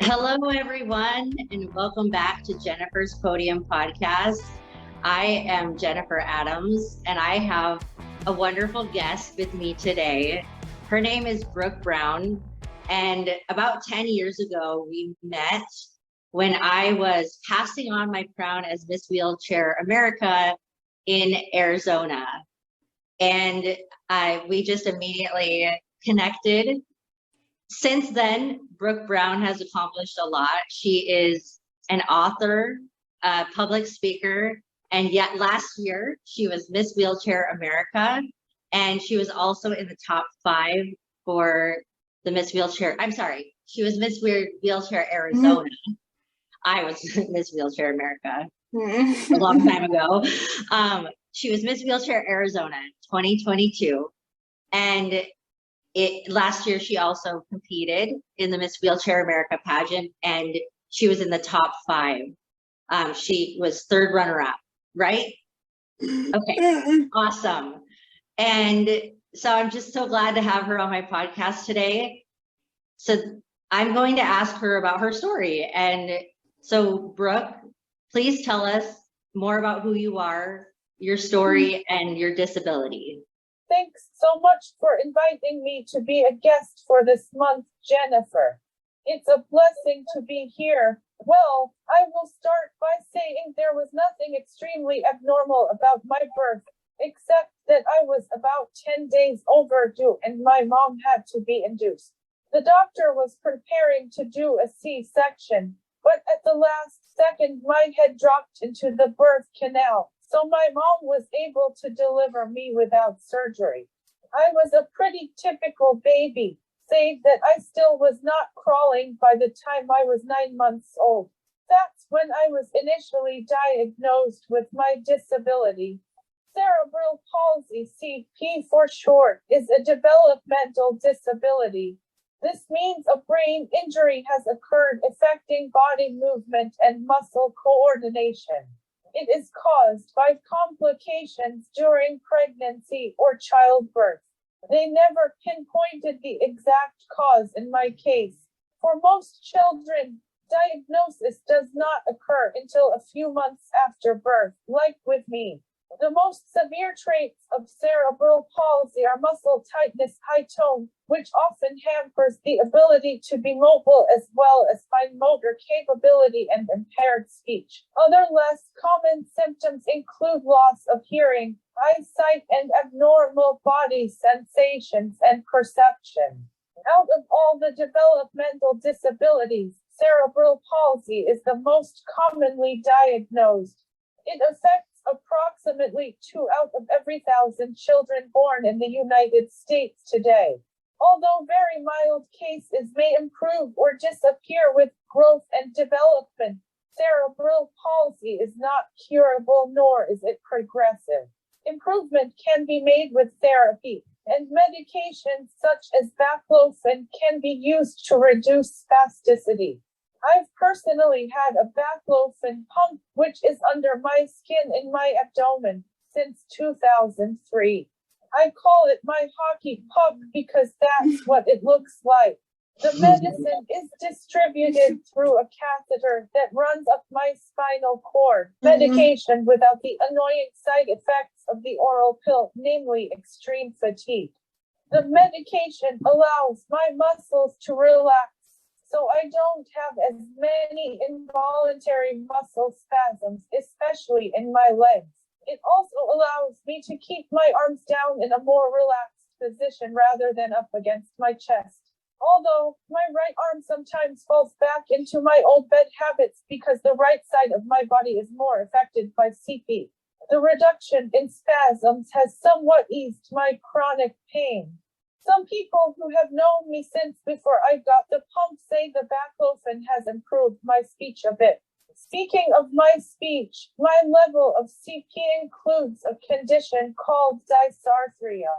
Hello, everyone, and welcome back to Jennifer's Podium podcast. I am Jennifer Adams, and I have a wonderful guest with me today. Her name is Brooke Brown, and about 10 years ago, we met when I was passing on my crown as Miss Wheelchair America in Arizona. And we just immediately connected. Since then, Brooke Brown has accomplished a lot. She is an author, a public speaker, and yet last year she was Miss Wheelchair America, and she was also in the top 5 for the Miss Wheelchair. I'm sorry, she was Miss Wheelchair Arizona. I was Miss Wheelchair America a long time ago. She was Miss Wheelchair Arizona 2022, and last year she also competed in the Miss Wheelchair America pageant, and she was in the top 5. She was 3rd runner-up, right? Okay, awesome. And so I'm just so glad to have her on my podcast today. So I'm going to ask her about her story. And so Brooke, please tell us more about who you are, your story, and your disability. Thanks so much for inviting me to be a guest for this month, Jennifer. It's a blessing to be here. Well, I will start by saying there was nothing extremely abnormal about my birth, except that I was about 10 days overdue and my mom had to be induced. The doctor was preparing to do a C-section, but at the last second my head dropped into the birth canal. So my mom was able to deliver me without surgery. I was a pretty typical baby, save that I still was not crawling by the time I was 9 months old. That's when I was initially diagnosed with my disability. Cerebral palsy, CP for short, is a developmental disability. This means a brain injury has occurred affecting body movement and muscle coordination. It is caused by complications during pregnancy or childbirth. They never pinpointed the exact cause in my case. For most children, diagnosis does not occur until a few months after birth, like with me. The most severe traits of cerebral palsy are muscle tightness, high tone, which often hampers the ability to be mobile, as well as fine motor capability and impaired speech. Other less common symptoms include loss of hearing, eyesight, and abnormal body sensations and perception. Out of all the developmental disabilities, cerebral palsy is the most commonly diagnosed. It affects approximately 2 out of every 1,000 children born in the United States today. Although very mild cases may improve or disappear with growth and development, cerebral palsy is not curable nor is it progressive. Improvement can be made with therapy, and medications such as baclofen can be used to reduce spasticity. I've personally had a baclofen pump, which is under my skin in my abdomen, since 2003. I call it my hockey puck because that's what it looks like. The medicine is distributed through a catheter that runs up my spinal cord. Medication without the annoying side effects of the oral pill, namely extreme fatigue. The medication allows my muscles to relax, so I don't have as many involuntary muscle spasms, especially in my legs. It also allows me to keep my arms down in a more relaxed position rather than up against my chest. Although my right arm sometimes falls back into my old bed habits because the right side of my body is more affected by CP. The reduction in spasms has somewhat eased my chronic pain. Some people who have known me since before I got the pump say the baclofen has improved my speech a bit. Speaking of my speech, my level of CP includes a condition called dysarthria.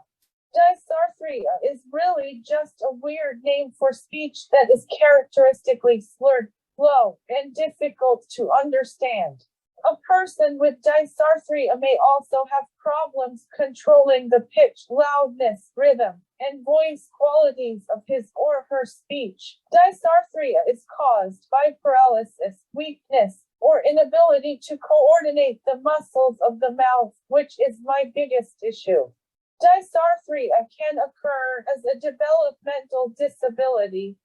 Dysarthria is really just a weird name for speech that is characteristically slurred, slow, and difficult to understand. A person with dysarthria may also have problems controlling the pitch, loudness, rhythm, and voice qualities of his or her speech. Dysarthria is caused caused by paralysis, weakness, or inability to coordinate the muscles of the mouth, which is my biggest issue. Dysarthria can occur as a developmental disability.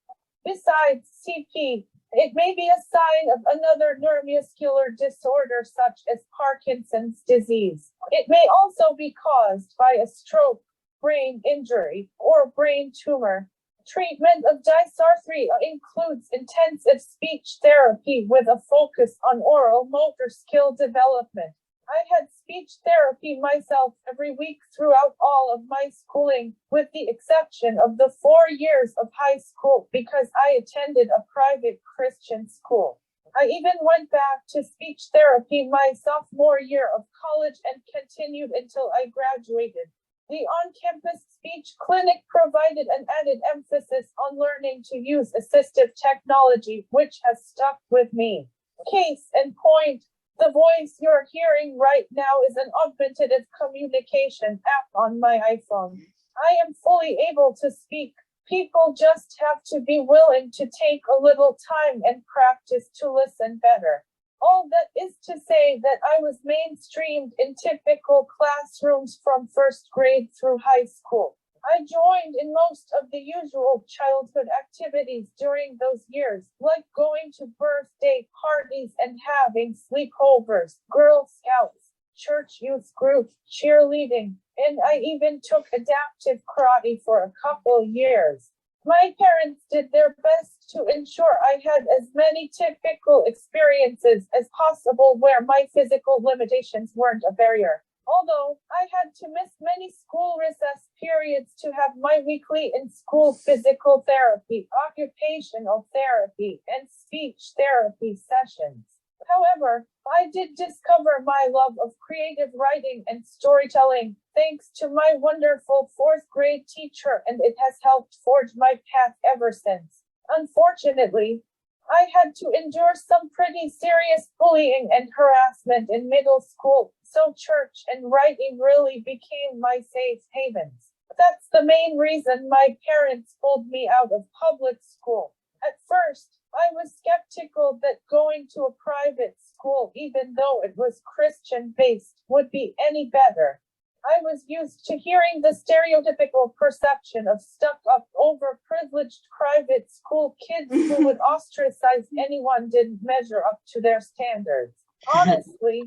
Besides CP, it may be a sign of another neuromuscular disorder such as Parkinson's disease. It may also be caused by a stroke, brain injury, or brain tumor. Treatment of dysarthria includes intensive speech therapy with a focus on oral motor skill development. I had speech therapy myself every week throughout all of my schooling, with the exception of the 4 years of high school because I attended a private Christian school. I even went back to speech therapy my sophomore year of college and continued until I graduated. The on-campus speech clinic provided an added emphasis on learning to use assistive technology, which has stuck with me. Case in point, the voice you're hearing right now is an augmentative communication app on my iPhone. I am fully able to speak. People just have to be willing to take a little time and practice to listen better. All that is to say that I was mainstreamed in typical classrooms from first grade through high school. I joined in most of the usual childhood activities during those years, like going to birthday parties and having sleepovers, Girl Scouts, church youth group, cheerleading, and I even took adaptive karate for a couple years. My parents did their best to ensure I had as many typical experiences as possible where my physical limitations weren't a barrier. Although I had to miss many school recess periods to have my weekly in-school physical therapy, occupational therapy, and speech therapy sessions. However, I did discover my love of creative writing and storytelling thanks to my wonderful 4th grade teacher, and it has helped forge my path ever since. Unfortunately, I had to endure some pretty serious bullying and harassment in middle school, so church and writing really became my safe havens. That's the main reason my parents pulled me out of public school. At first, I was skeptical that going to a private school, even though it was Christian-based, would be any better. I was used to hearing the stereotypical perception of stuck-up, overprivileged private school kids who would ostracize anyone didn't measure up to their standards. Honestly,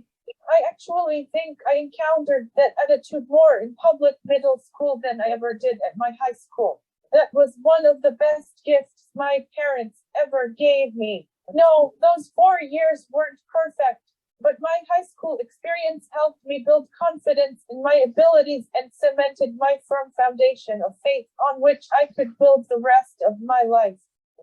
I actually think I encountered that attitude more in public middle school than I ever did at my high school. That was one of the best gifts my parents ever gave me. No, those 4 years weren't perfect, but my high school experience helped me build confidence in my abilities and cemented my firm foundation of faith on which I could build the rest of my life.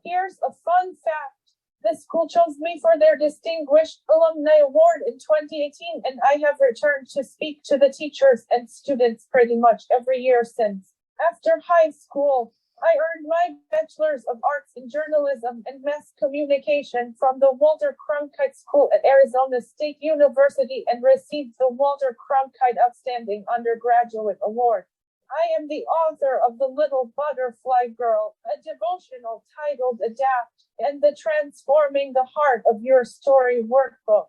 Here's a fun fact. The school chose me for their Distinguished Alumni Award in 2018, and I have returned to speak to the teachers and students pretty much every year since. After high school, I earned my Bachelor's of Arts in Journalism and Mass Communication from the Walter Cronkite School at Arizona State University and received the Walter Cronkite Outstanding Undergraduate Award. I am the author of The Little Butterfly Girl, a devotional titled Adapt, and the Transforming the Heart of Your Story workbook.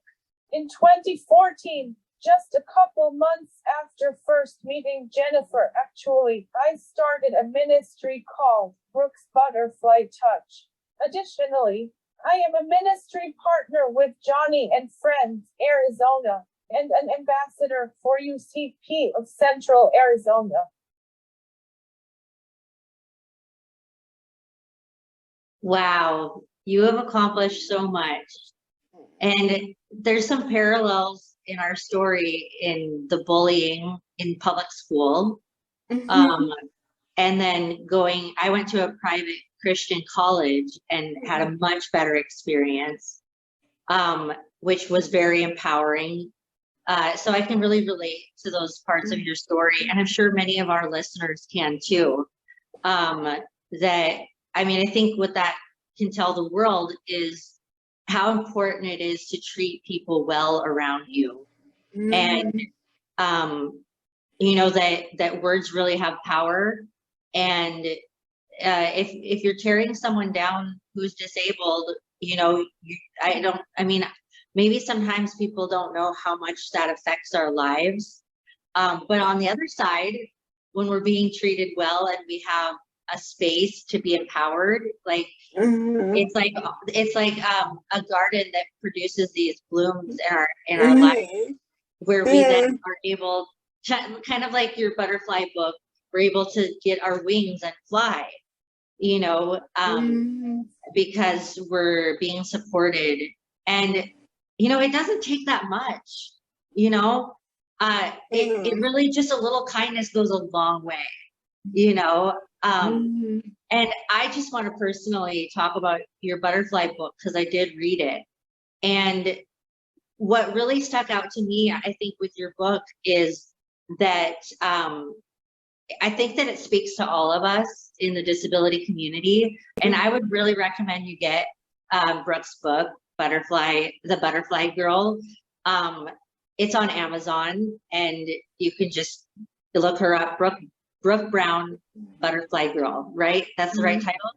In 2014, just a couple months after first meeting Jennifer, actually, I started a ministry called Brooke's Butterfly Touch. Additionally, I am a ministry partner with Johnny and Friends, Arizona, and an ambassador for UCP of Central Arizona. Wow, you have accomplished so much. And there's some parallels in our story in the bullying in public school. And then I went to a private Christian college and had a much better experience, which was very empowering. So I can really relate to those parts of your story. And I'm sure many of our listeners can too. I think what that can tell the world is how important it is to treat people well around you. And, that words really have power. And if you're tearing someone down who's disabled, I mean, maybe sometimes people don't know how much that affects our lives. But on the other side, when we're being treated well and we have a space to be empowered, like it's like a garden that produces these blooms in our life, where we then are able to, kind of like your butterfly book, we're able to get our wings and fly, because we're being supported. And it doesn't take that much. It really, just a little kindness goes a long way. And I just want to personally talk about your butterfly book, because I did read it. And what really stuck out to me, I think, with your book is that I think that it speaks to all of us in the disability community. And I would really recommend you get Brooke's book, The Butterfly Girl. It's on Amazon, and you can just look her up, Brooke Brown, Butterfly Girl, right? That's the right title?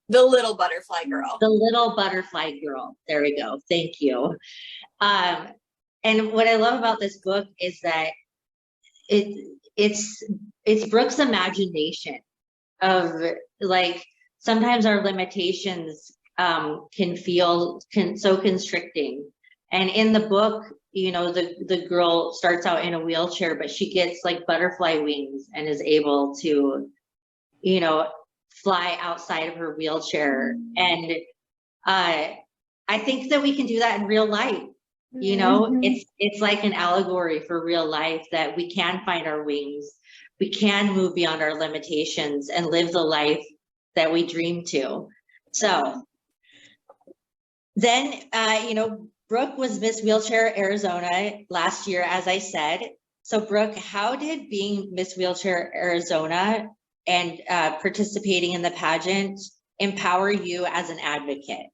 The Little Butterfly Girl. The Little Butterfly Girl. There we go. Thank you. And what I love about this book is that it's Brooke's imagination of, like, sometimes our limitations can feel so constricting. And in the book, the girl starts out in a wheelchair, but she gets like butterfly wings and is able to, fly outside of her wheelchair. And I think that we can do that in real life. It's like an allegory for real life, that we can find our wings, we can move beyond our limitations and live the life that we dream to. So then, Brooke was Miss Wheelchair Arizona last year, as I said. So Brooke, how did being Miss Wheelchair Arizona and participating in the pageant empower you as an advocate?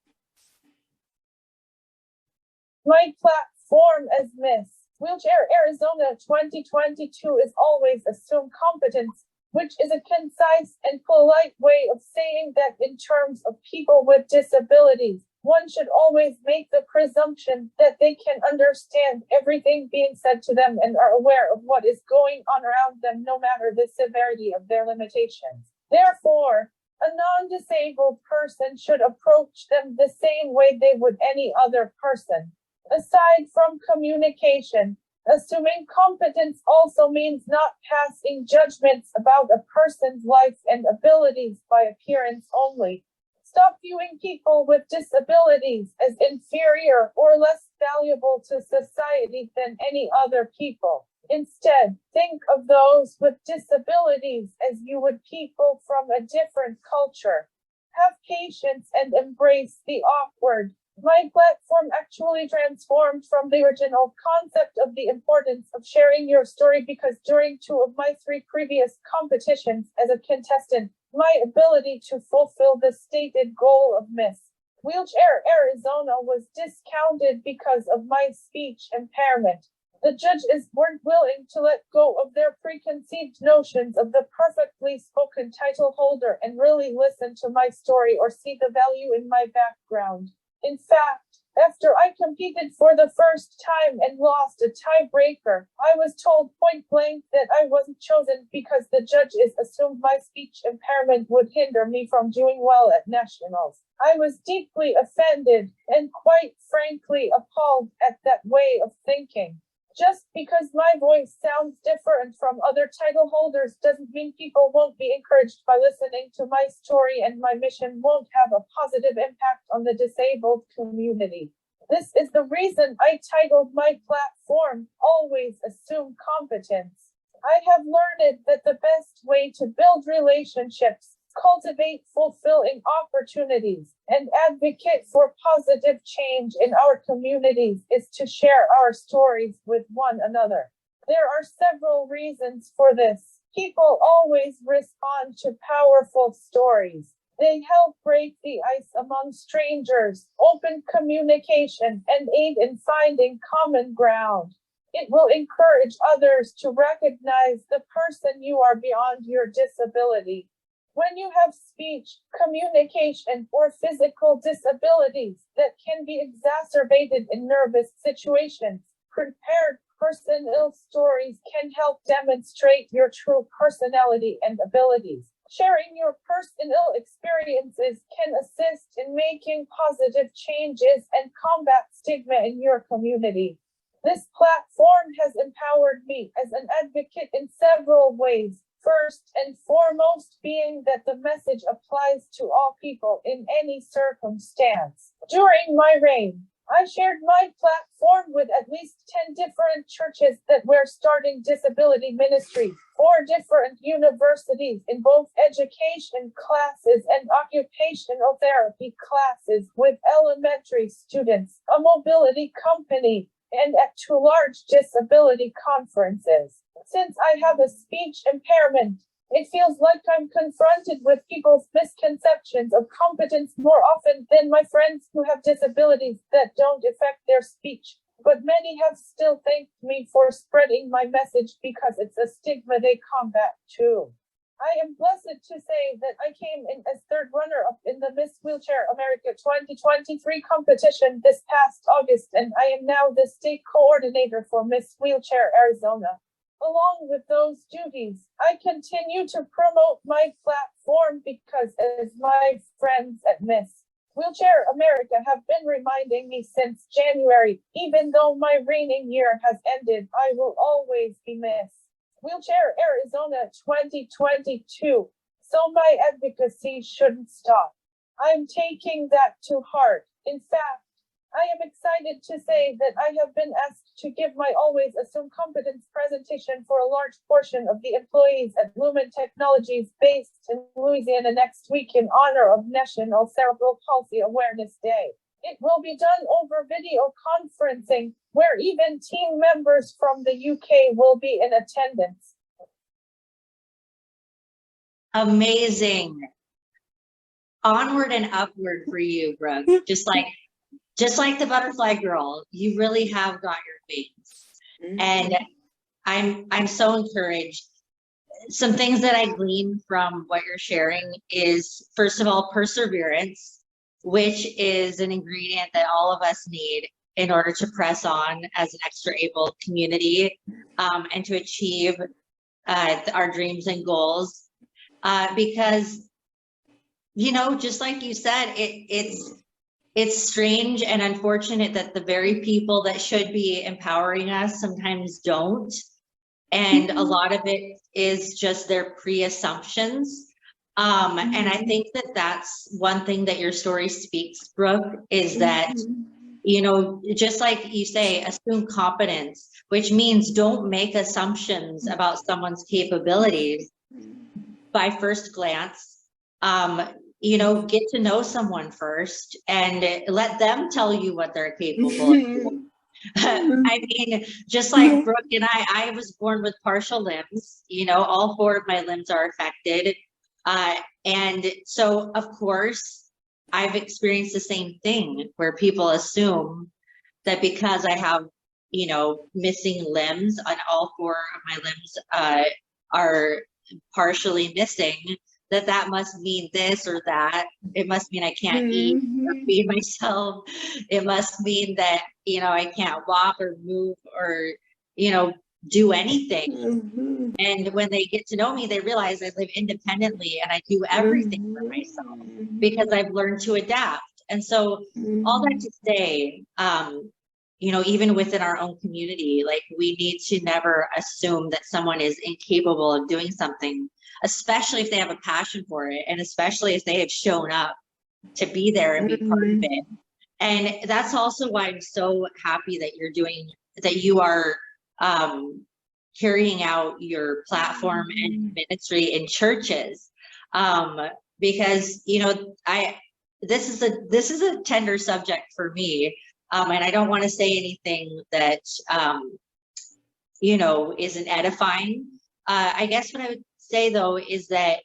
My platform as Miss Wheelchair Arizona 2022 is always assume competence, which is a concise and polite way of saying that in terms of people with disabilities, one should always make the presumption that they can understand everything being said to them and are aware of what is going on around them, no matter the severity of their limitations. Therefore, a non-disabled person should approach them the same way they would any other person. Aside from communication, assuming competence also means not passing judgments about a person's life and abilities by appearance only. Stop viewing people with disabilities as inferior or less valuable to society than any other people. Instead, think of those with disabilities as you would people from a different culture. Have patience and embrace the awkward. My platform actually transformed from the original concept of the importance of sharing your story, because during 2 of my 3 previous competitions as a contestant, my ability to fulfill the stated goal of Miss Wheelchair Arizona was discounted because of my speech impairment. The judges weren't willing to let go of their preconceived notions of the perfectly spoken title holder and really listen to my story or see the value in my background. In fact, after I competed for the first time and lost a tiebreaker, I was told point blank that I wasn't chosen because the judges assumed my speech impairment would hinder me from doing well at nationals. I was deeply offended and quite frankly appalled at that way of thinking. Just because my voice sounds different from other title holders doesn't mean people won't be encouraged by listening to my story, and my mission won't have a positive impact on the disabled community. This is the reason I titled my platform, Always Assume Competence. I have learned that the best way to build relationships, cultivate fulfilling opportunities, and advocate for positive change in our communities is to share our stories with one another. There are several reasons for this. People always respond to powerful stories. They help break the ice among strangers, open communication, and aid in finding common ground. It will encourage others to recognize the person you are beyond your disability. When you have speech, communication, or physical disabilities that can be exacerbated in nervous situations, prepared personal stories can help demonstrate your true personality and abilities. Sharing your personal experiences can assist in making positive changes and combat stigma in your community. This platform has empowered me as an advocate in several ways. First and foremost being that the message applies to all people in any circumstance. During my reign, I shared my platform with at least 10 different churches that were starting disability ministry, 4 different universities in both education classes and occupational therapy classes with elementary students, a mobility company, and at 2 large disability conferences. Since I have a speech impairment, it feels like I'm confronted with people's misconceptions of competence more often than my friends who have disabilities that don't affect their speech. But many have still thanked me for spreading my message because it's a stigma they combat too. I am blessed to say that I came in as 3rd runner-up in the Miss Wheelchair America 2023 competition this past August, and I am now the state coordinator for Miss Wheelchair Arizona. Along with those duties, I continue to promote my platform because, as my friends at Miss Wheelchair America have been reminding me since January, even though my reigning year has ended, I will always be Miss Wheelchair Arizona 2022. So my advocacy shouldn't stop. I'm taking that to heart. In fact, I am excited to say that I have been asked to give my always assumed competence presentation for a large portion of the employees at Lumen Technologies based in Louisiana next week in honor of National Cerebral Palsy Awareness Day. It will be done over video conferencing, where even team members from the UK will be in attendance. Amazing. Onward and upward for you, Brooke. Just like the butterfly girl, you really have got your wings. And I'm so encouraged. Some things that I glean from what you're sharing is, first of all, perseverance, which is an ingredient that all of us need in order to press on as an extra able community, and to achieve our dreams and goals. Because, just like you said, it's strange and unfortunate that the very people that should be empowering us sometimes don't. And a lot of it is just their pre-assumptions. And I think that that's one thing that your story speaks, Brooke, is that, just like you say, assume competence, which means don't make assumptions about someone's capabilities by first glance. Get to know someone first and let them tell you what they're capable of. I mean, just like Brooke and I was born with partial limbs, all 4 of my limbs are affected. And so, of course, I've experienced the same thing where people assume that because I have, missing limbs and all 4 of my limbs are partially missing, that must mean this or that. It must mean I can't eat or feed myself. It must mean that, I can't walk or move or, do anything. And when they get to know me, they realize I live independently and I do everything for myself because I've learned to adapt. And so all that to say, even within our own community, like, we need to never assume that someone is incapable of doing something, especially if they have a passion for it, and especially if they have shown up to be there and be part of it. And that's also why I'm so happy that you are carrying out your platform and ministry in churches, because this is a tender subject for me, and I don't want to say anything that isn't edifying. I guess what I would say though is that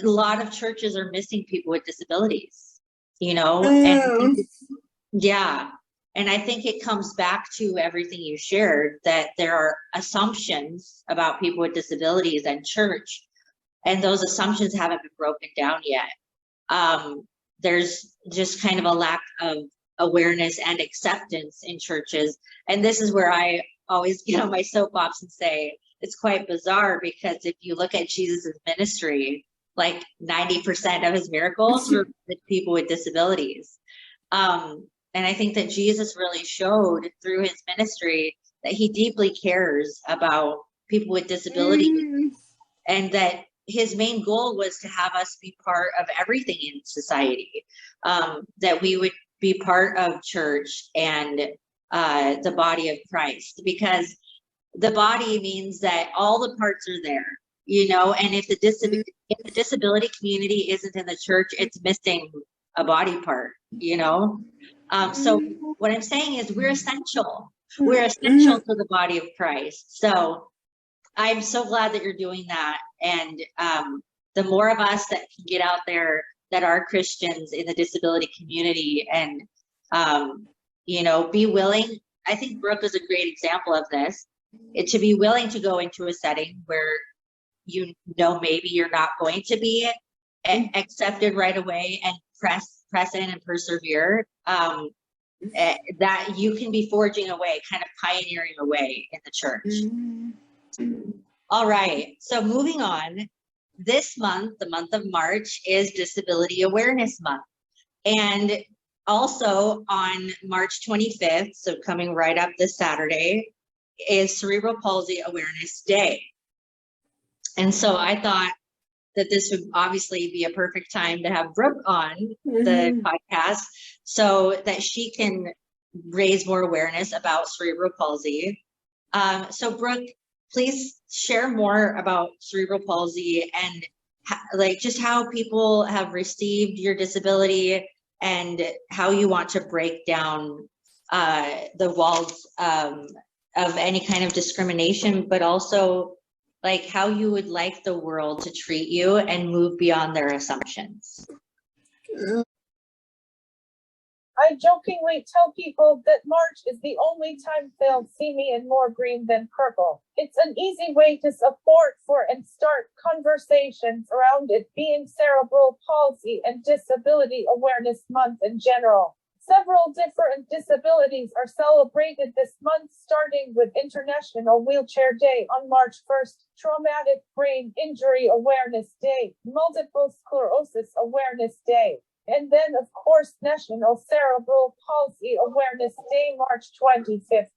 a lot of churches are missing people with disabilities, and and I think it comes back to everything you shared, that there are assumptions about people with disabilities and church. and those assumptions haven't been broken down yet. There's just kind of a lack of awareness and acceptance in churches. And this is where I always get on my soapbox and say, it's quite bizarre, because if you look at Jesus's ministry, like 90% of his miracles were with people with disabilities. And I think that Jesus really showed through his ministry that he deeply cares about people with disabilities, and that his main goal was to have us be part of everything in society, that we would be part of church and the body of Christ, because the body means that all the parts are there, you know, and if the disability community isn't in the church, it's missing a body part, you know. So what I'm saying is we're essential. We're essential to the body of Christ. So I'm so glad that you're doing that. And the more of us that can get out there that are Christians in the disability community and, you know, be willing. I think Brooke is a great example of this. To be willing to go into a setting where you know maybe you're not going to be accepted right away, and press in and persevere, that you can be forging a way, kind of pioneering a way in the church. All right, so moving on. This month, the month of March, is Disability Awareness Month. And also on March 25th, so coming right up this Saturday, is Cerebral Palsy Awareness Day. And so I thought that this would obviously be a perfect time to have Brooke on the podcast so that she can raise more awareness about cerebral palsy. So Brooke, please share more about cerebral palsy and like just how people have received your disability and how you want to break down the walls of any kind of discrimination, but also like how you would like the world to treat you and move beyond their assumptions. I jokingly tell people that March is the only time they'll see me in more green than purple. It's an easy way to support for and start conversations around it being Cerebral Palsy and Disability Awareness Month in general. Several different disabilities are celebrated this month, starting with International Wheelchair Day on March 1st, Traumatic Brain Injury Awareness Day, Multiple Sclerosis Awareness Day, and then, of course, National Cerebral Palsy Awareness Day, March 25th.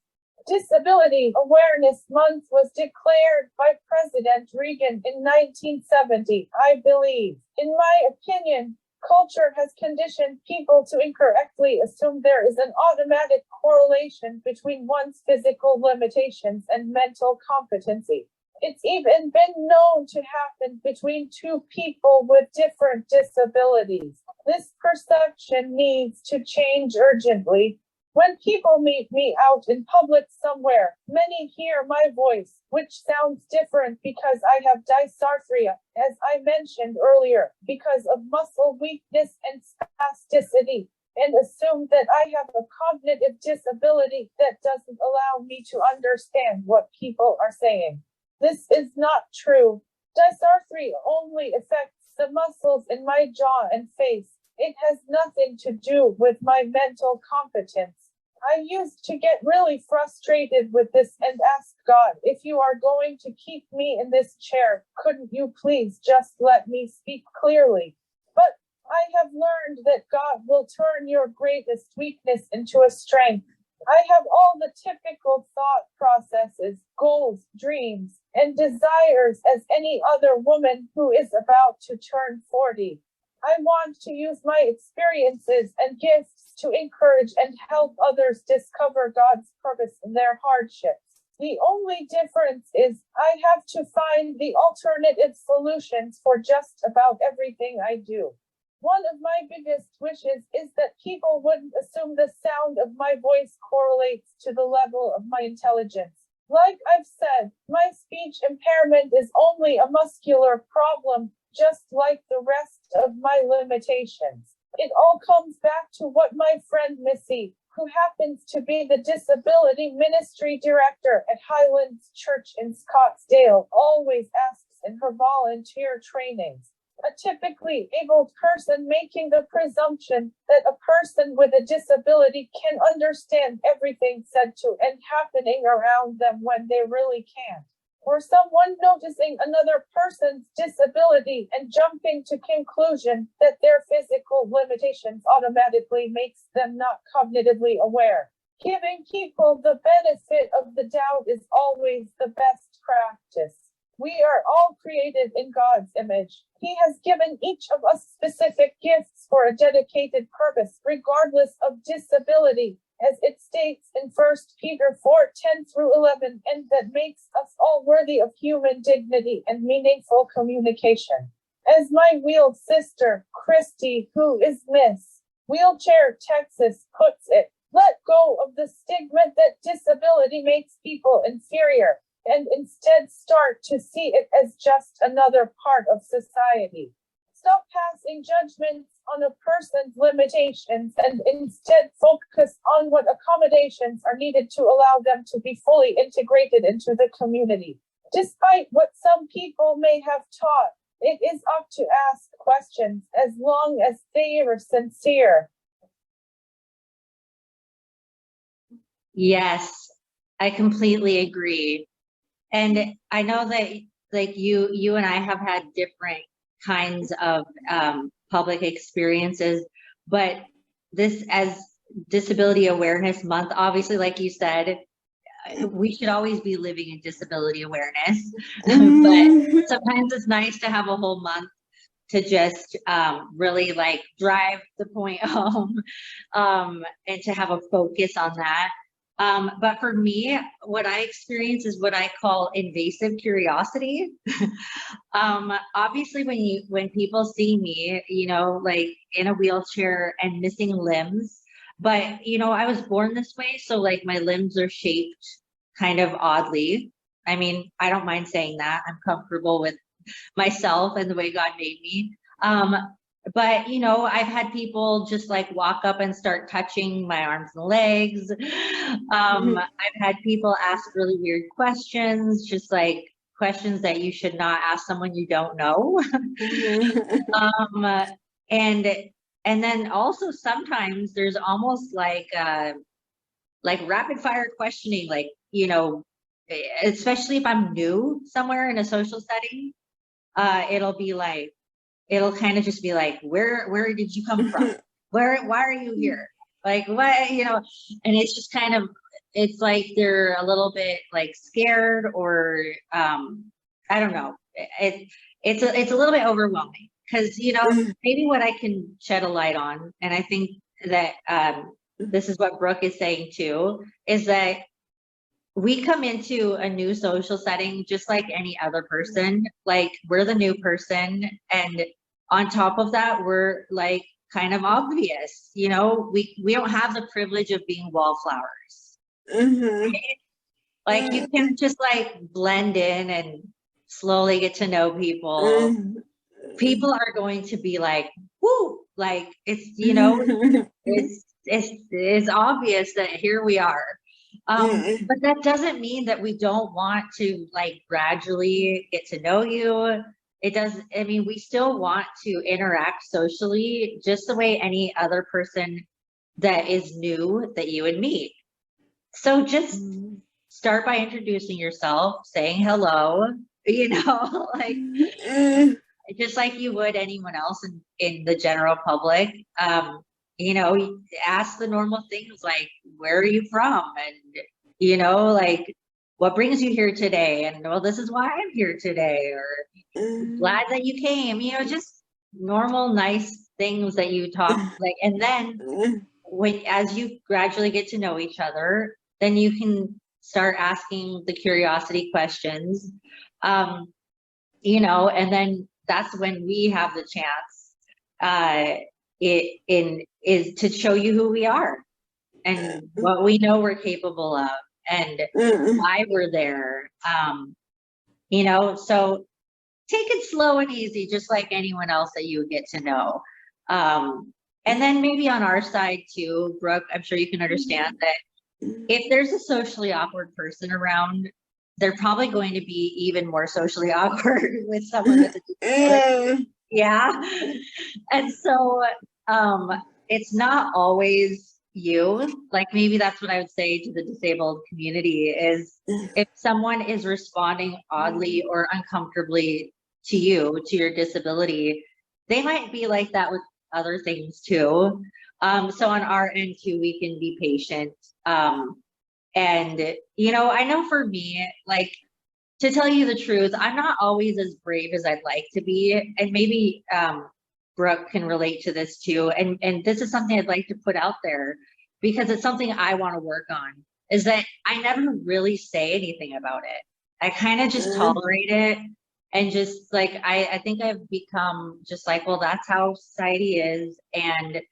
Disability Awareness Month was declared by President Reagan in 1970, I believe. In my opinion, culture has conditioned people to incorrectly assume there is an automatic correlation between one's physical limitations and mental competency. It's even been known to happen between two people with different disabilities. This perception needs to change urgently. When people meet me out in public somewhere, many hear my voice, which sounds different because I have dysarthria, as I mentioned earlier, because of muscle weakness and spasticity, and assume that I have a cognitive disability that doesn't allow me to understand what people are saying. This is not true. Dysarthria only affects the muscles in my jaw and face. It has nothing to do with my mental competence. I used to get really frustrated with this and ask God, if you are going to keep me in this chair, couldn't you please just let me speak clearly? But I have learned that God will turn your greatest weakness into a strength. I have all the typical thought processes, goals, dreams, and desires as any other woman who is about to turn 40. I want to use my experiences and gifts to encourage and help others discover God's purpose in their hardships. The only difference is I have to find the alternative solutions for just about everything I do. One of my biggest wishes is that people wouldn't assume the sound of my voice correlates to the level of my intelligence. Like I've said, my speech impairment is only a muscular problem, just like the rest of my limitations. It all comes back to what my friend Missy, who happens to be the disability ministry director at Highlands Church in Scottsdale, always asks in her volunteer trainings. A typically able person making the presumption that a person with a disability can understand everything said to and happening around them when they really can't. Or someone noticing another person's disability and jumping to conclusion that their physical limitations automatically makes them not cognitively aware. Giving people the benefit of the doubt is always the best practice. We are all created in God's image. He has given each of us specific gifts for a dedicated purpose, regardless of disability, as it states in 1 Peter 4:10-11, and that makes us all worthy of human dignity and meaningful communication. As my wheeled sister, Christy, who is Miss Wheelchair Texas, puts it, let go of the stigma that disability makes people inferior, and instead start to see it as just another part of society. Stop passing judgments on a person's limitations and instead focus on what accommodations are needed to allow them to be fully integrated into the community. Despite what some people may have taught, it is up to ask questions as long as they are sincere. Yes, I completely agree. And I know that like you and I have had different kinds of public experiences, but this as Disability Awareness Month, obviously, like you said, we should always be living in disability awareness. But sometimes it's nice to have a whole month to just really like drive the point home and to have a focus on that. But for me, what I experience is what I call invasive curiosity. Obviously, when people see me, like in a wheelchair and missing limbs, but I was born this way, so like my limbs are shaped kind of oddly. I mean, I don't mind saying that. I'm comfortable with myself and the way God made me. But I've had people just like walk up and start touching my arms and legs. I've had people ask really weird questions, just like questions that you should not ask someone you don't know. And then also sometimes there's almost like rapid fire questioning, like especially if I'm new somewhere in a social setting, it'll kind of just be like, where did you come from? Why are you here? Like, what, and it's just kind of, it's like they're a little bit like scared or, I don't know. It's a little bit overwhelming because, maybe what I can shed a light on, and I think that this is what Brooke is saying too, is that we come into a new social setting just like any other person. Like we're the new person, and on top of that, we're like kind of obvious. We don't have the privilege of being wallflowers. Right? Like you can just like blend in and slowly get to know people. People are going to be like, whoo, like it's it's obvious that here we are. But that doesn't mean that we don't want to like gradually get to know you. It does. I mean, we still want to interact socially just the way any other person that is new that you would meet. So just start by introducing yourself, saying hello, like just like you would anyone else in the general public. Ask the normal things like, where are you from? And, like, what brings you here today? And, well, this is why I'm here today. Or glad that you came, just normal, nice things that you talk like. And then as you gradually get to know each other, then you can start asking the curiosity questions, and then that's when we have the chance is to show you who we are and what we know we're capable of and why we're there. So take it slow and easy, just like anyone else that you would get to know. And then maybe on our side too, Brooke, I'm sure you can understand that if there's a socially awkward person around, they're probably going to be even more socially awkward with someone with a disability. Yeah. And so it's not always you. Like maybe that's what I would say to the disabled community is if someone is responding oddly or uncomfortably to you, to your disability, they might be like that with other things too. So on our end too, we can be patient. And, you know, I know for me, like, to tell you the truth, I'm not always as brave as I'd like to be. And maybe Brooke can relate to this too. And this is something I'd like to put out there because it's something I want to work on, is that I never really say anything about it. I kind of just tolerate it. And just like, I think I've become just like, well, that's how society is. And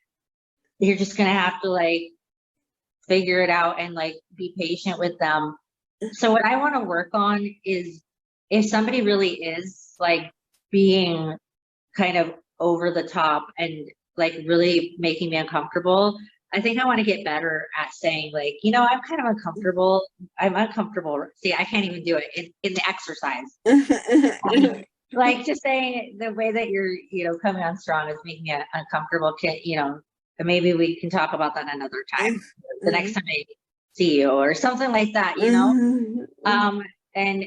you're just going to have to like figure it out and like be patient with them. So what I want to work on is if somebody really is like being kind of over the top and like really making me uncomfortable, I think I want to get better at saying like, you know, I'm kind of uncomfortable. I'm uncomfortable. See, I can't even do it in the exercise. Like just saying the way that you're, you know, coming on strong is making me uncomfortable. You know, maybe we can talk about that another time, the next time I see you or something like that, you know? And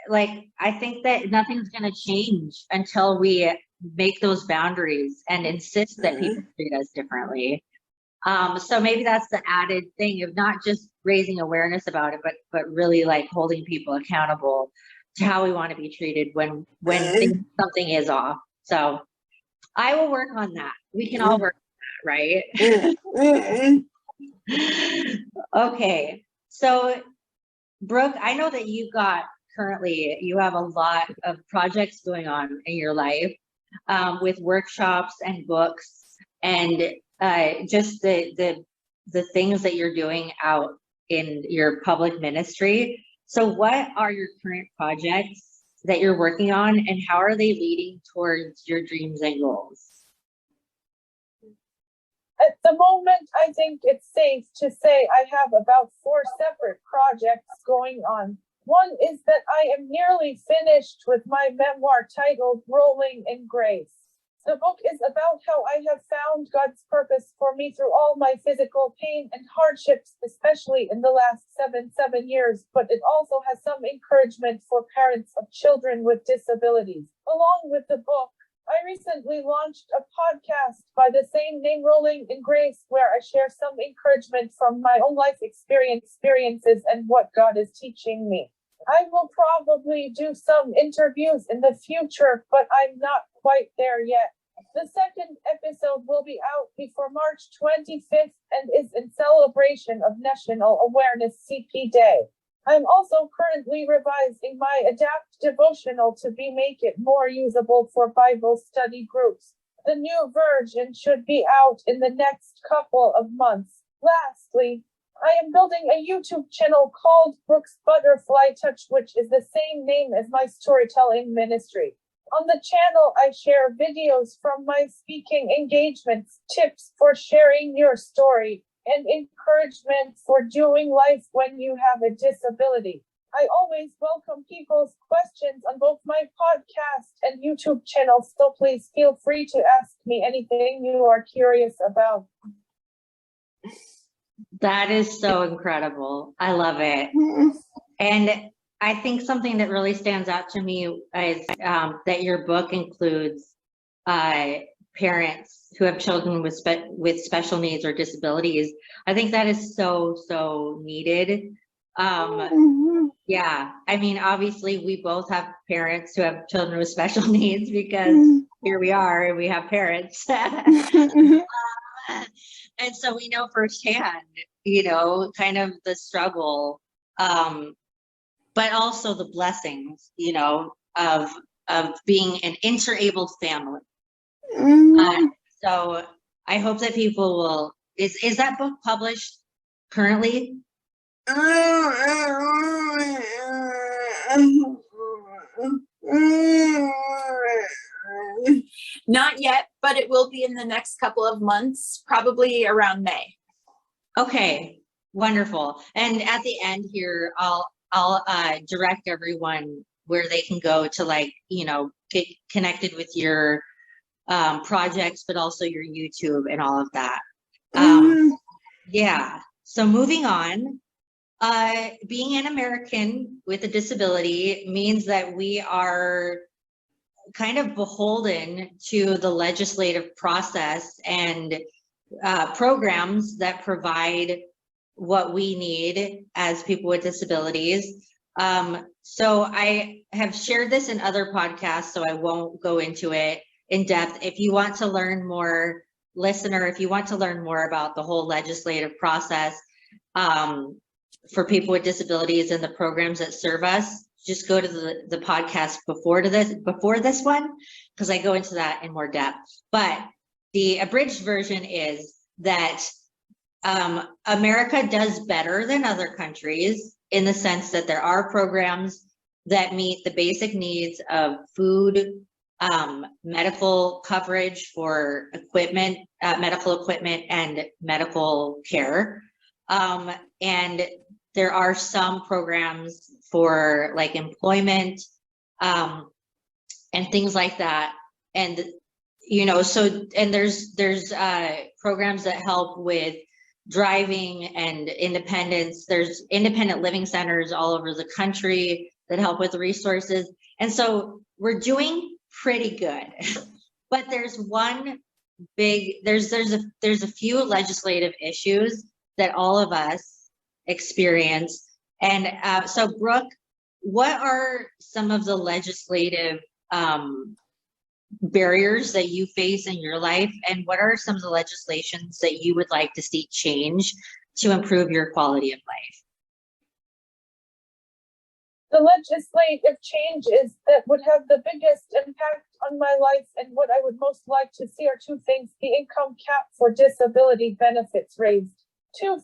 like, I think that nothing's going to change until we make those boundaries and insist that people treat us differently. So maybe that's the added thing of not just raising awareness about it, but really like holding people accountable to how we want to be treated when something is off. So I will work on that. We can all work on that, right? Okay. So Brooke, I know that you have a lot of projects going on in your life with workshops and books and just the things that you're doing out in your public ministry. So what are your current projects that you're working on and how are they leading towards your dreams and goals? At the moment, I think it's safe to say I have about 4 separate projects going on. One is that I am nearly finished with my memoir titled Rolling in Grace. The book is about how I have found God's purpose for me through all my physical pain and hardships, especially in the last 7 years, but it also has some encouragement for parents of children with disabilities. Along with the book, I recently launched a podcast by the same name, Rolling in Grace, where I share some encouragement from my own life experiences and what God is teaching me. I will probably do some interviews in the future, but I'm not quite there yet. The second episode will be out before March 25th and is in celebration of National Awareness CP Day. I'm also currently revising my Adapt devotional to make it more usable for Bible study groups. The new version should be out in the next couple of months. Lastly, I am building a YouTube channel called Brookes Butterfly Touch, which is the same name as my storytelling ministry. On the channel, I share videos from my speaking engagements, tips for sharing your story, and encouragement for doing life when you have a disability. I always welcome people's questions on both my podcast and YouTube channel, so please feel free to ask me anything you are curious about. That is so incredible. I love it. And I think something that really stands out to me is that your book includes parents who have children with special needs or disabilities. I think that is so needed. Yeah, I mean, obviously we both have parents who have children with special needs because here we are and we have parents. And so we know firsthand, you know, kind of the struggle, but also the blessings, you know, of being an interabled family. So I hope that people will, is that book published currently? Not yet, but it will be in the next couple of months, probably around May. Okay, wonderful. And at the end here, I'll direct everyone where they can go to, like, get connected with your projects, but also your YouTube and all of that. Yeah. So moving on, being an American with a disability means that we are kind of beholden to the legislative process and programs that provide what we need as people with disabilities. So I have shared this in other podcasts, so I won't go into it in depth. If you want to learn more, listener, if you want to learn more about the whole legislative process for people with disabilities and the programs that serve us, just go to the podcast before this one, because I go into that in more depth. But the abridged version is that America does better than other countries in the sense that there are programs that meet the basic needs of food, medical coverage for equipment, medical equipment, and medical care. And there are some programs for like employment and things like that. And so there's programs that help with driving and independence. There's independent living centers all over the country that help with resources. And so we're doing pretty good. But there's a few legislative issues that all of us experience. And so Brooke, what are some of the legislative barriers that you face in your life, and what are some of the legislations that you would like to see change to improve your quality of life? The legislative changes that would have the biggest impact on my life and what I would most like to see are two things. The income cap for disability benefits raised. $2,000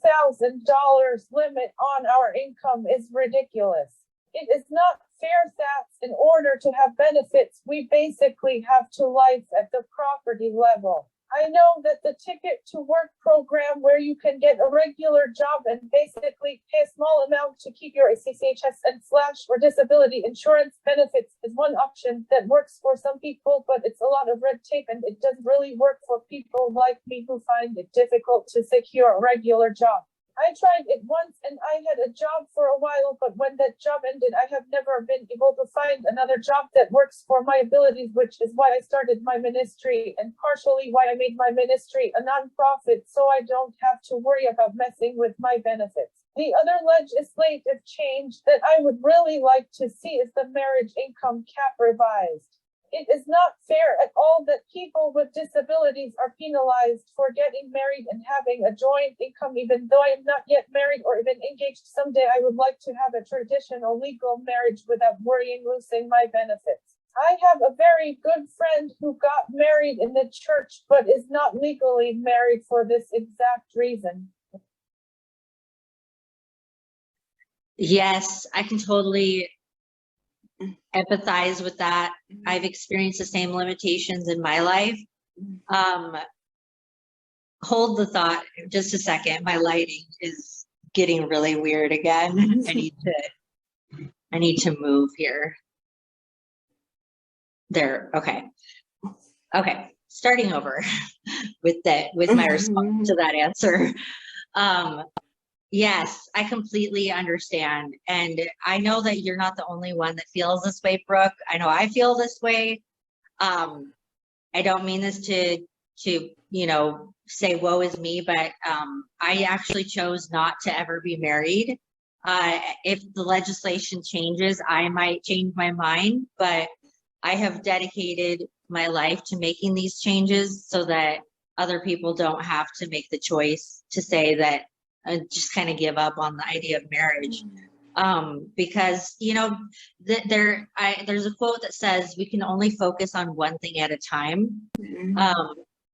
limit on our income is ridiculous. It is not fair that in order to have benefits, we basically have to life at the property level. I know that the Ticket to Work program, where you can get a regular job and basically pay a small amount to keep your CCHS and / or disability insurance benefits, is one option that works for some people, but it's a lot of red tape and it doesn't really work for people like me who find it difficult to secure a regular job. I tried it once and I had a job for a while, but when that job ended, I have never been able to find another job that works for my abilities, which is why I started my ministry and partially why I made my ministry a nonprofit, so I don't have to worry about messing with my benefits. The other legislative change that I would really like to see is the marriage income cap revised. It is not fair at all that people with disabilities are penalized for getting married and having a joint income. Even though I am not yet married or even engaged, someday I would like to have a traditional legal marriage without worrying losing my benefits. I have a very good friend who got married in the church but is not legally married for this exact reason. Yes, I can totally empathize with that. I've experienced the same limitations in my life. Hold the thought just a second. My lighting is getting really weird again. I need to move here. There. Okay. Starting over with my response to that answer. Yes, I completely understand. And I know that you're not the only one that feels this way, Brooke. I know I feel this way. I don't mean this to say woe is me, but I actually chose not to ever be married. If the legislation changes, I might change my mind, but I have dedicated my life to making these changes so that other people don't have to make the choice to say that just kind of give up on the idea of marriage. Because, there's a quote that says we can only focus on one thing at a time.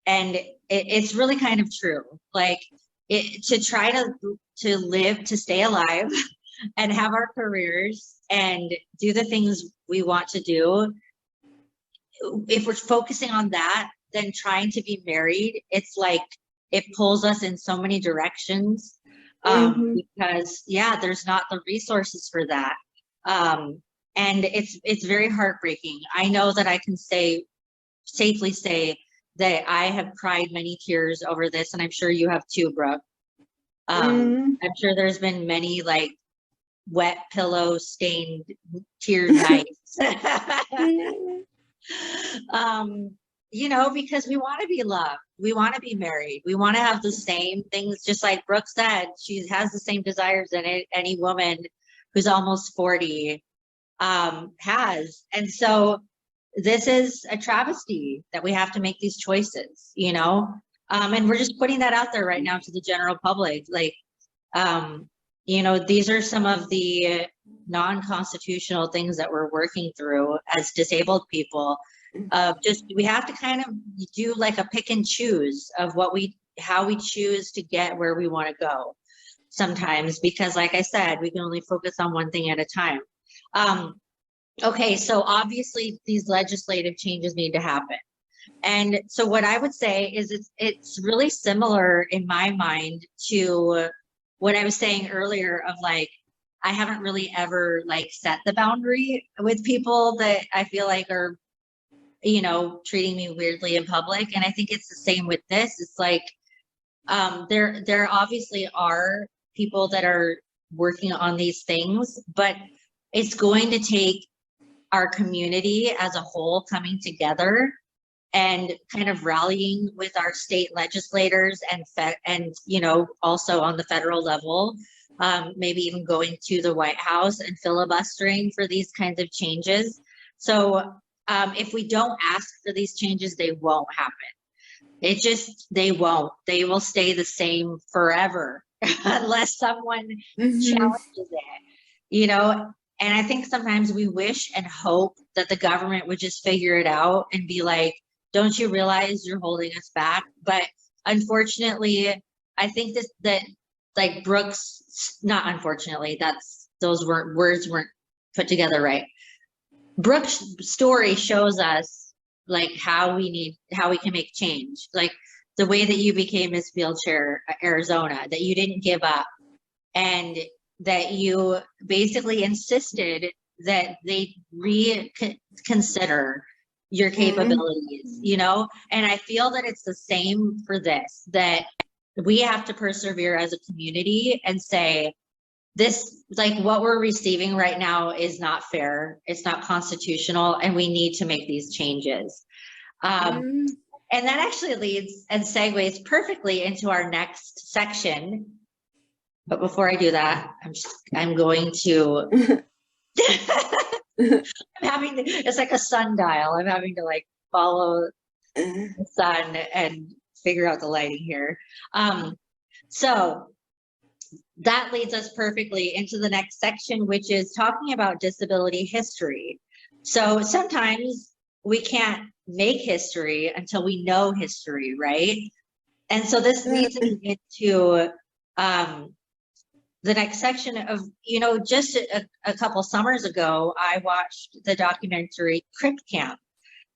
And it's really kind of true. Like to try to live, to stay alive and have our careers and do the things we want to do. If we're focusing on that, then trying to be married, it's like, it pulls us in so many directions. because there's not the resources for that. And it's very heartbreaking. I know that I can safely say that I have cried many tears over this, and I'm sure you have too, Brooke. I'm sure there's been many like wet pillow stained tear nights. Because we want to be loved, we want to be married, we want to have the same things, just like Brooke said, she has the same desires that any woman who's almost 40 has. And so this is a travesty that we have to make these choices, and we're just putting that out there right now to the general public. Like, these are some of the non-constitutional things that we're working through as disabled people. We have to kind of do like a pick and choose of how we choose to get where we want to go sometimes, because like I said, we can only focus on one thing at a time. Okay, so obviously these legislative changes need to happen. And so what I would say is it's really similar in my mind to what I was saying earlier of like, I haven't really ever like set the boundary with people that I feel like are, treating me weirdly in public. And I think it's the same with this. It's like, there obviously are people that are working on these things, but it's going to take our community as a whole coming together and kind of rallying with our state legislators and also on the federal level, maybe even going to the White House and filibustering for these kinds of changes. So if we don't ask for these changes, they won't happen. They won't. They will stay the same forever unless someone challenges it, And I think sometimes we wish and hope that the government would just figure it out and be like, don't you realize you're holding us back? But unfortunately, I think that like Brooks, not unfortunately, those words weren't put together right. Brooks' story shows us like how we can make change. Like the way that you became Miss Wheelchair Arizona, that you didn't give up, and that you basically insisted that they reconsider your capabilities, and I feel that it's the same for this, that we have to persevere as a community and say, this, like what we're receiving right now is not fair, it's not constitutional, and we need to make these changes. And that actually leads and segues perfectly into our next section. But before I do that, I'm going to it's like a sundial. I'm having to like follow the sun and figure out the lighting here. So that leads us perfectly into the next section, which is talking about disability history. So sometimes we can't make history until we know history, right? And so this leads me into the next section of, just a couple summers ago, I watched the documentary Crip Camp.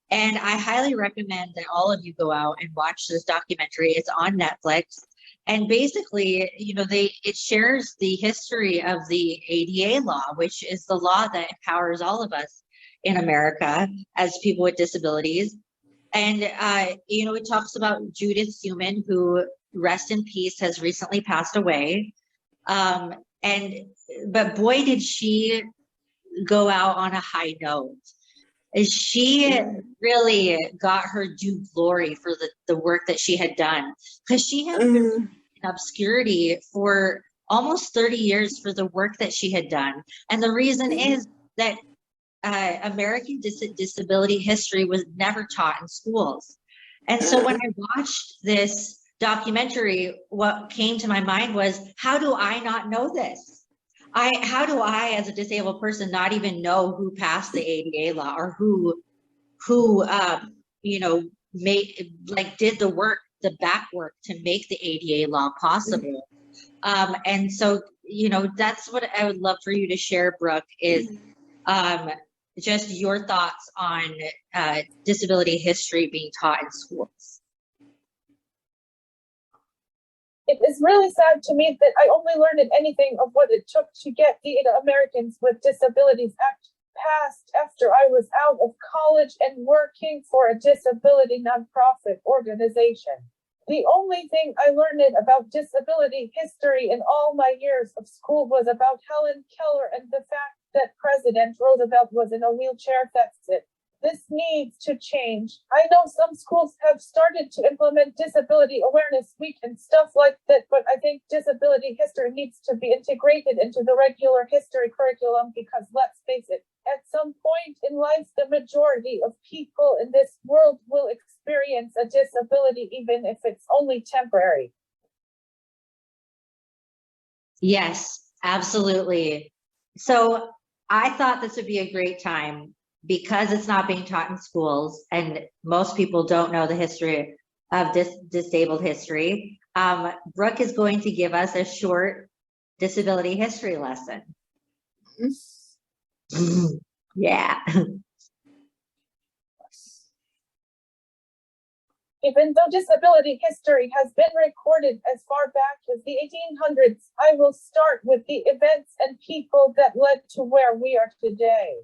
And I highly recommend that all of you go out and watch this documentary. It's on Netflix. And basically, it shares the history of the ADA law, which is the law that empowers all of us in America as people with disabilities. And, it talks about Judith Heumann, who, rest in peace, has recently passed away. But boy, did she go out on a high note. She really got her due glory for the work that she had done, because she had been in obscurity for almost 30 years for the work that she had done. And the reason is that American disability history was never taught in schools. And so when I watched this documentary, what came to my mind was, how do I not know this? How do I, as a disabled person, not even know who passed the ADA law, or who did the work, the back work to make the ADA law possible? And so, that's what I would love for you to share, Brooke, is just your thoughts on disability history being taught in schools. It is really sad to me that I only learned anything of what it took to get the Americans with Disabilities Act passed after I was out of college and working for a disability nonprofit organization. The only thing I learned about disability history in all my years of school was about Helen Keller and the fact that President Roosevelt was in a wheelchair. That's it. This needs to change. I know some schools have started to implement Disability Awareness Week and stuff like that, but I think disability history needs to be integrated into the regular history curriculum because let's face it, at some point in life, the majority of people in this world will experience a disability, even if it's only temporary. Yes, absolutely. So I thought this would be a great time because it's not being taught in schools and most people don't know the history of disabled history. Brooke is going to give us a short disability history lesson. Yeah. Even though disability history has been recorded as far back as the 1800s, I will start with the events and people that led to where we are today.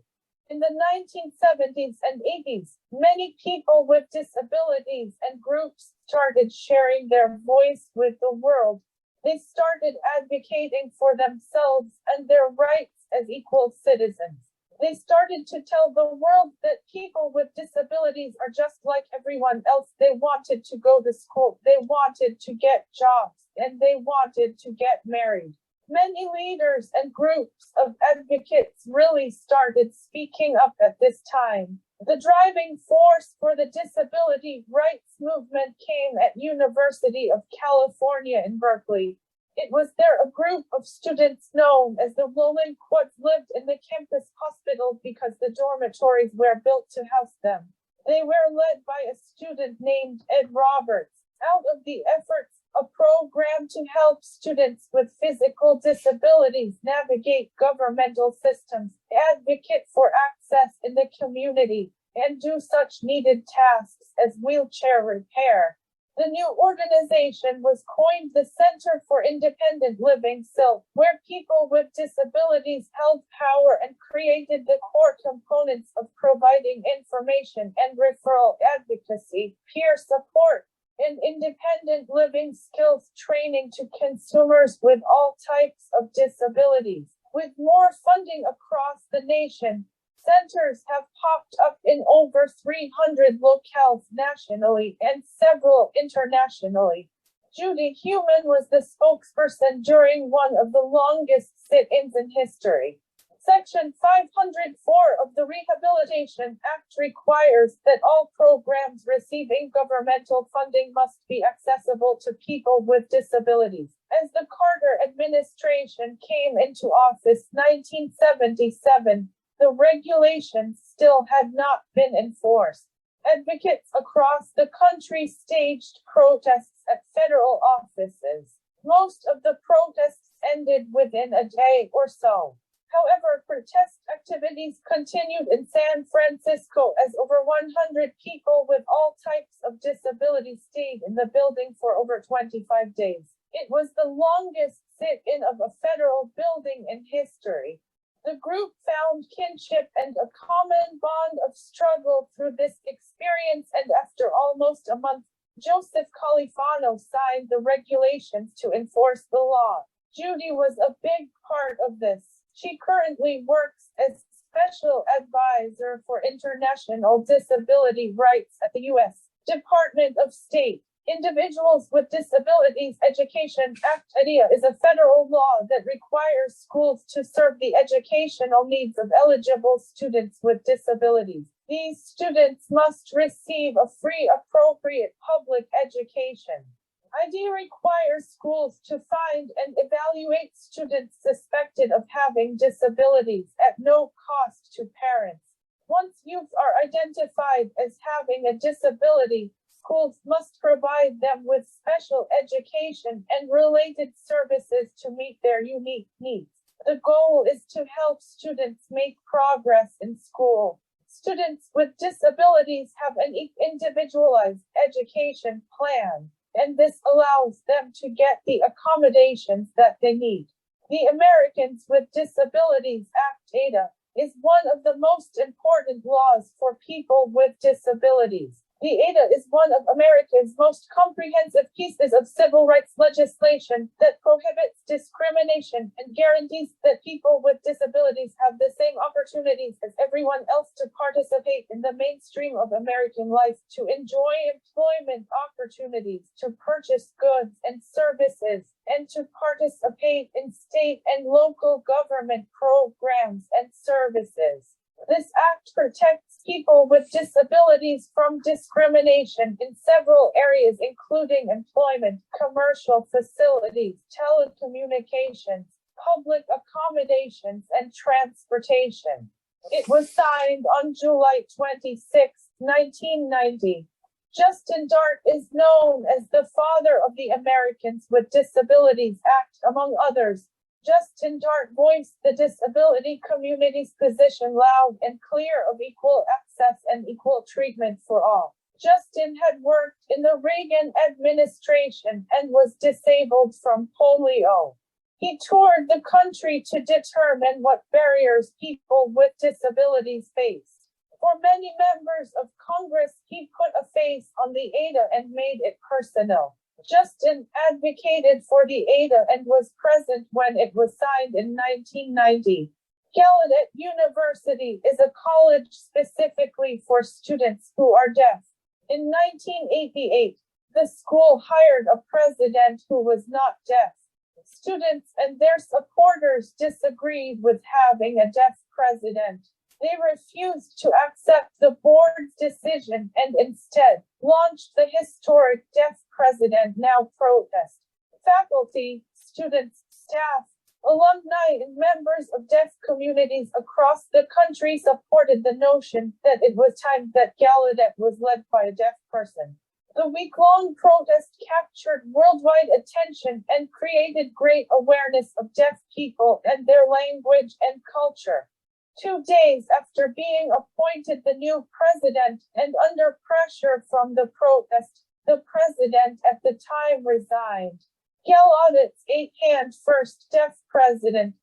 In the 1970s and 80s, many people with disabilities and groups started sharing their voice with the world. They started advocating for themselves and their rights as equal citizens. They started to tell the world that people with disabilities are just like everyone else. They wanted to go to school, they wanted to get jobs, and they wanted to get married. Many leaders and groups of advocates really started speaking up at this time. The driving force for the disability rights movement came at University of California in Berkeley. It was there a group of students known as the Lolinquats lived in the campus hospital because the dormitories were built to house them. They were led by a student named Ed Roberts. Out of the efforts, a program to help students with physical disabilities navigate governmental systems, advocate for access in the community, and do such needed tasks as wheelchair repair. The new organization was coined the Center for Independent Living, SIL, where people with disabilities held power and created the core components of providing information and referral advocacy, peer support, and independent living skills training to consumers with all types of disabilities. With more funding across the nation, centers have popped up in over 300 locales nationally and several internationally. Judy Heumann was the spokesperson during one of the longest sit-ins in history. Section 504 of the Rehabilitation Act requires that all programs receiving governmental funding must be accessible to people with disabilities. As the Carter administration came into office 1977, the regulations still had not been enforced. Advocates across the country staged protests at federal offices. Most of the protests ended within a day or so. However, protest activities continued in San Francisco as over 100 people with all types of disabilities stayed in the building for over 25 days. It was the longest sit-in of a federal building in history. The group found kinship and a common bond of struggle through this experience, and after almost a month, Joseph Califano signed the regulations to enforce the law. Judy was a big part of this. She currently works as Special Advisor for International Disability Rights at the U.S. Department of State. Individuals with Disabilities Education Act IDEA is a federal law that requires schools to serve the educational needs of eligible students with disabilities. These students must receive a free, appropriate public education. IDEA requires schools to find and evaluate students suspected of having disabilities at no cost to parents. Once youth are identified as having a disability, schools must provide them with special education and related services to meet their unique needs. The goal is to help students make progress in school. Students with disabilities have an individualized education plan. and this allows them to get the accommodations that they need. The Americans with Disabilities Act (ADA) is one of the most important laws for people with disabilities. The ADA is one of America's most comprehensive pieces of civil rights legislation that prohibits discrimination and guarantees that people with disabilities have the same opportunities as everyone else to participate in the mainstream of American life, to enjoy employment opportunities, to purchase goods and services, and to participate in state and local government programs and services. This act protects people with disabilities from discrimination in several areas, including employment, commercial facilities, telecommunications, public accommodations, and transportation. It was signed on July 26, 1990. Justin Dart is known as the father of the Americans with Disabilities Act, among others. Justin Dart voiced the disability community's position loud and clear of equal access and equal treatment for all. Justin had worked in the Reagan administration and was disabled from polio. He toured the country to determine what barriers people with disabilities face. For many members of Congress, he put a face on the ADA and made it personal. Justin advocated for the ADA and was present when it was signed in 1990. Gallaudet University is a college specifically for students who are deaf. In 1988, the school hired a president who was not deaf. Students and their supporters disagreed with having a deaf president. They refused to accept the board's decision and instead launched the historic Deaf President Now protest. Faculty, students, staff, alumni, and members of deaf communities across the country supported the notion that it was time that Gallaudet was led by a deaf person. The week-long protest captured worldwide attention and created great awareness of deaf people and their language and culture. 2 days after being appointed the new president and under pressure from the protest, the president at the time resigned. Gallaudet's eight-hand first deaf president,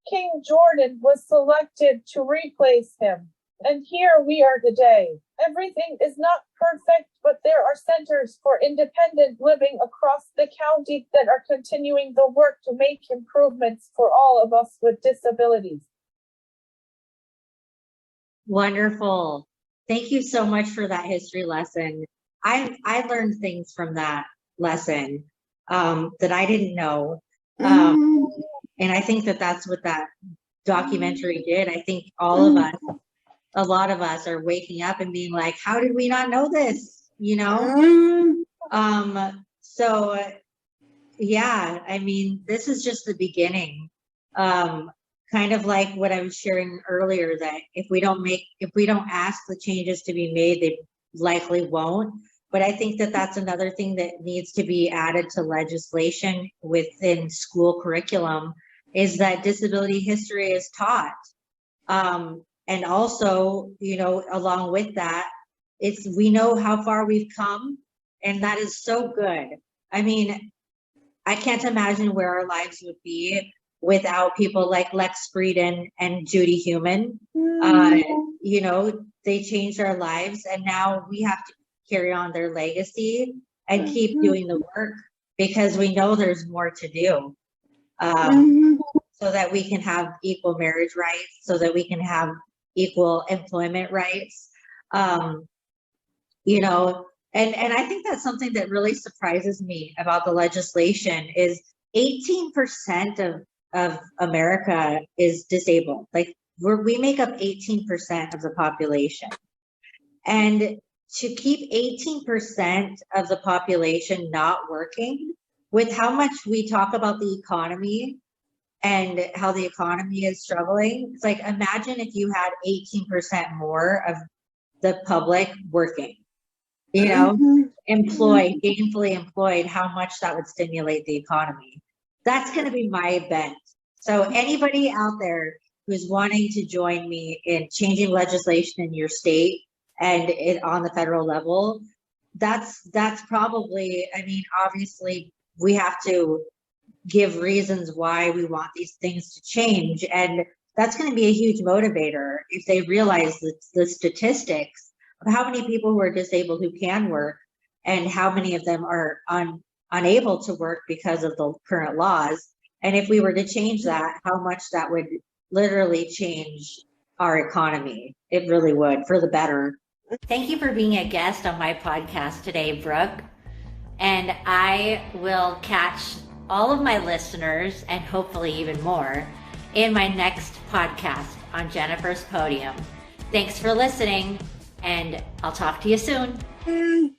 King Jordan, was selected to replace him. And here we are today. Everything is not perfect, but there are centers for independent living across the county that are continuing the work to make improvements for all of us with disabilities. Wonderful. Thank you so much for that history lesson. I learned things from that lesson that I didn't know. And I think that that's what that documentary did. I think all of us, a lot of us are waking up and being like, how did we not know this? You know? So yeah, I mean, this is just the beginning. Kind of like what I was sharing earlier, that if we don't ask the changes to be made, they likely won't. But I think that that's another thing that needs to be added to legislation within school curriculum, is that disability history is taught. And also, you know, along with that, we know how far we've come, and that is so good. I mean, I can't imagine where our lives would be without people like Lex Frieden and Judy Heumann. You know, they changed our lives, and now we have to carry on their legacy and keep doing the work, because we know there's more to do, so that we can have equal marriage rights, so that we can have equal employment rights. You know, and I think that's something that really surprises me about the legislation is 18% of America is disabled. Like we make up 18% of the population, and to keep 18% of the population not working, with how much we talk about the economy and how the economy is struggling, it's like, imagine if you had 18% more of the public working, you know, employed, gainfully employed, how much that would stimulate the economy. That's going to be my bet. So anybody out there who's wanting to join me in changing legislation in your state and on the federal level, that's probably, I mean, obviously we have to give reasons why we want these things to change. And that's going to be a huge motivator if they realize that the statistics of how many people who are disabled who can work and how many of them are unable to work because of the current laws. And if we were to change that, how much that would literally change our economy. It really would, for the better. Thank you for being a guest on my podcast today, Brooke. And I will catch all of my listeners, and hopefully even more, in my next podcast on Jennifer's Podium. Thanks for listening, and I'll talk to you soon.